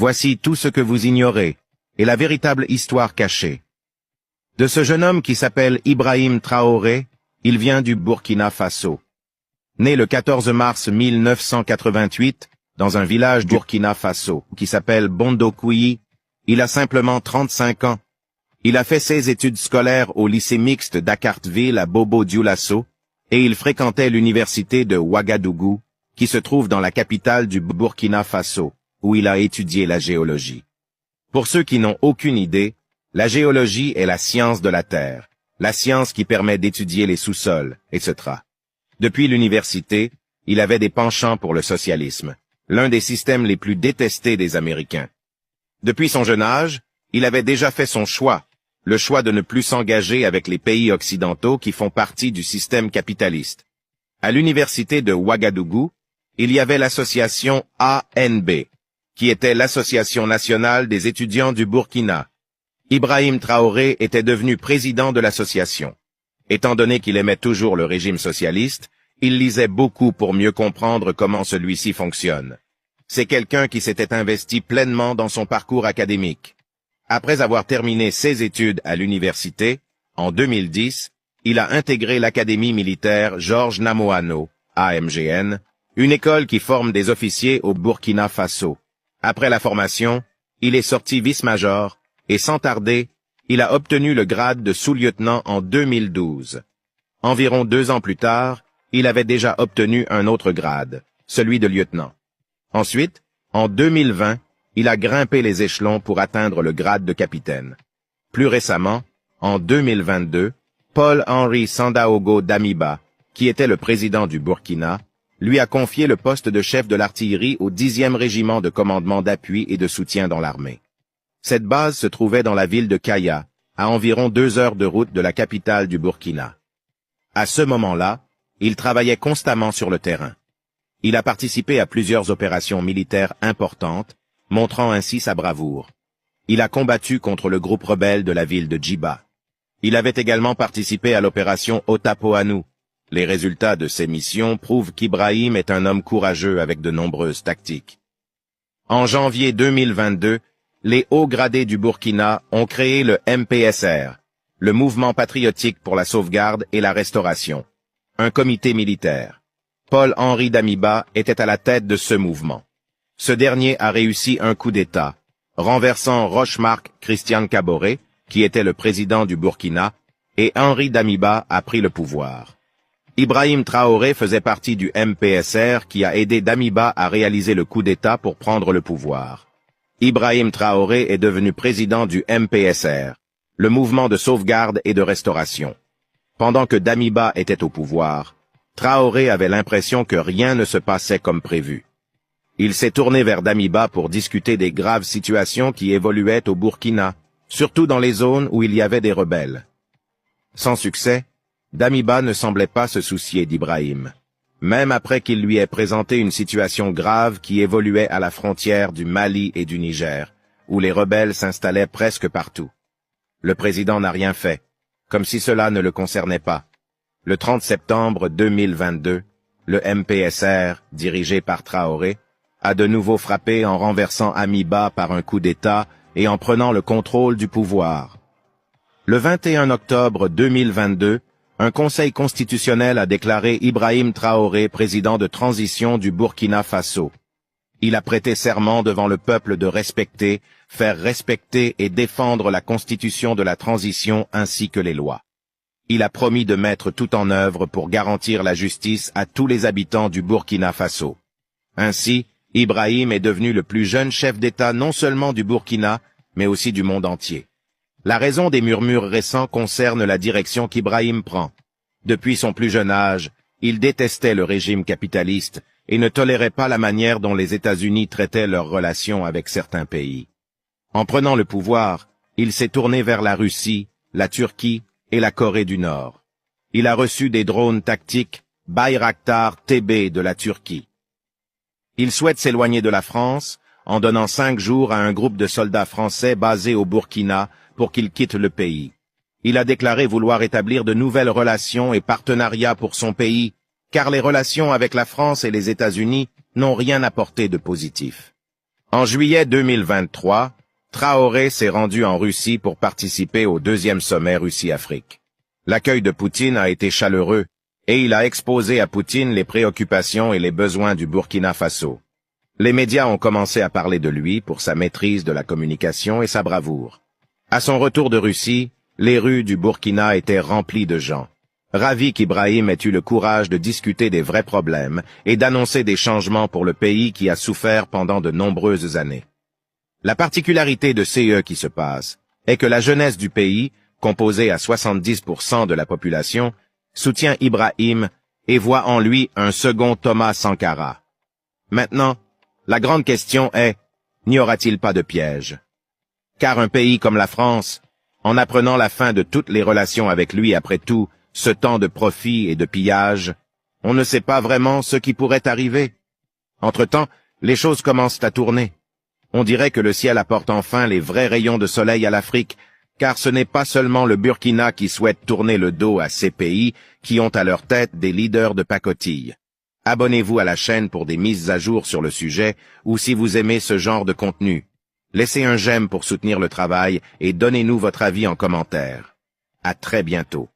Voici tout ce que vous ignorez, et la véritable histoire cachée. De ce jeune homme qui s'appelle Ibrahim Traoré, il vient du Burkina Faso. Né le 14 mars 1988, dans un village du Burkina Faso, qui s'appelle Bondokouyi, il a simplement 35 ans. Il a fait ses études scolaires au lycée mixte d'Akartville à Bobo-Dioulasso, et il fréquentait l'université de Ouagadougou, qui se trouve dans la capitale du Burkina Faso, où il a étudié la géologie. Pour ceux qui n'ont aucune idée, la géologie est la science de la Terre, la science qui permet d'étudier les sous-sols, etc. Depuis l'université, il avait des penchants pour le socialisme, l'un des systèmes les plus détestés des Américains. Depuis son jeune âge, il avait déjà fait son choix, le choix de ne plus s'engager avec les pays occidentaux qui font partie du système capitaliste. À l'université de Ouagadougou, il y avait l'association ANB, qui était l'Association nationale des étudiants du Burkina. Ibrahim Traoré était devenu président de l'association. Étant donné qu'il aimait toujours le régime socialiste, il lisait beaucoup pour mieux comprendre comment celui-ci fonctionne. C'est quelqu'un qui s'était investi pleinement dans son parcours académique. Après avoir terminé ses études à l'université, en 2010, il a intégré l'Académie militaire Georges Namoano, AMGN, une école qui forme des officiers au Burkina Faso. Après la formation, il est sorti vice-major, et sans tarder, il a obtenu le grade de sous-lieutenant en 2012. Environ 2 ans plus tard, il avait déjà obtenu un autre grade, celui de lieutenant. Ensuite, en 2020, il a grimpé les échelons pour atteindre le grade de capitaine. Plus récemment, en 2022, Paul-Henri Sandaogo Damiba, qui était le président du Burkina, lui a confié le poste de chef de l'artillerie au 10e régiment de commandement d'appui et de soutien dans l'armée. Cette base se trouvait dans la ville de Kaya, à environ 2 heures de route de la capitale du Burkina. À ce moment-là, il travaillait constamment sur le terrain. Il a participé à plusieurs opérations militaires importantes, montrant ainsi sa bravoure. Il a combattu contre le groupe rebelle de la ville de Djiba. Il avait également participé à l'opération Otapoanou. Les résultats de ces missions prouvent qu'Ibrahim est un homme courageux avec de nombreuses tactiques. En janvier 2022, les hauts gradés du Burkina ont créé le MPSR, le Mouvement patriotique pour la sauvegarde et la restauration, un comité militaire. Paul-Henri Damiba était à la tête de ce mouvement. Ce dernier a réussi un coup d'État, renversant Rochmark Christian Kaboré, qui était le président du Burkina, et Henri Damiba a pris le pouvoir. Ibrahim Traoré faisait partie du MPSR qui a aidé Damiba à réaliser le coup d'État pour prendre le pouvoir. Ibrahim Traoré est devenu président du MPSR, le mouvement de sauvegarde et de restauration. Pendant que Damiba était au pouvoir, Traoré avait l'impression que rien ne se passait comme prévu. Il s'est tourné vers Damiba pour discuter des graves situations qui évoluaient au Burkina, surtout dans les zones où il y avait des rebelles. Sans succès, Damiba ne semblait pas se soucier d'Ibrahim, même après qu'il lui ait présenté une situation grave qui évoluait à la frontière du Mali et du Niger, où les rebelles s'installaient presque partout. Le président n'a rien fait, comme si cela ne le concernait pas. Le 30 septembre 2022, le MPSR, dirigé par Traoré, a de nouveau frappé en renversant Amiba par un coup d'État et en prenant le contrôle du pouvoir. Le 21 octobre 2022, un conseil constitutionnel a déclaré Ibrahim Traoré président de transition du Burkina Faso. Il a prêté serment devant le peuple de respecter, faire respecter et défendre la constitution de la transition ainsi que les lois. Il a promis de mettre tout en œuvre pour garantir la justice à tous les habitants du Burkina Faso. Ainsi, Ibrahim est devenu le plus jeune chef d'État non seulement du Burkina, mais aussi du monde entier. La raison des murmures récents concerne la direction qu'Ibrahim prend. Depuis son plus jeune âge, il détestait le régime capitaliste et ne tolérait pas la manière dont les États-Unis traitaient leurs relations avec certains pays. En prenant le pouvoir, il s'est tourné vers la Russie, la Turquie et la Corée du Nord. Il a reçu des drones tactiques Bayraktar TB de la Turquie. Il souhaite s'éloigner de la France en donnant 5 jours à un groupe de soldats français basés au Burkina pour qu'ils quittent le pays. Il a déclaré vouloir établir de nouvelles relations et partenariats pour son pays, car les relations avec la France et les États-Unis n'ont rien apporté de positif. En juillet 2023, Traoré s'est rendu en Russie pour participer au 2e sommet Russie-Afrique. L'accueil de Poutine a été chaleureux et il a exposé à Poutine les préoccupations et les besoins du Burkina Faso. Les médias ont commencé à parler de lui pour sa maîtrise de la communication et sa bravoure. À son retour de Russie, les rues du Burkina étaient remplies de gens, ravis qu'Ibrahim ait eu le courage de discuter des vrais problèmes et d'annoncer des changements pour le pays qui a souffert pendant de nombreuses années. La particularité de ce qui se passe est que la jeunesse du pays, composée à 70% de la population, soutient Ibrahim et voit en lui un second Thomas Sankara. Maintenant, la grande question est, n'y aura-t-il pas de piège? Car un pays comme la France, en apprenant la fin de toutes les relations avec lui après tout, ce temps de profit et de pillage, on ne sait pas vraiment ce qui pourrait arriver. Entre-temps, les choses commencent à tourner. On dirait que le ciel apporte enfin les vrais rayons de soleil à l'Afrique, car ce n'est pas seulement le Burkina qui souhaite tourner le dos à ces pays qui ont à leur tête des leaders de pacotille. Abonnez-vous à la chaîne pour des mises à jour sur le sujet, ou si vous aimez ce genre de contenu. Laissez un j'aime pour soutenir le travail et donnez-nous votre avis en commentaire. À très bientôt.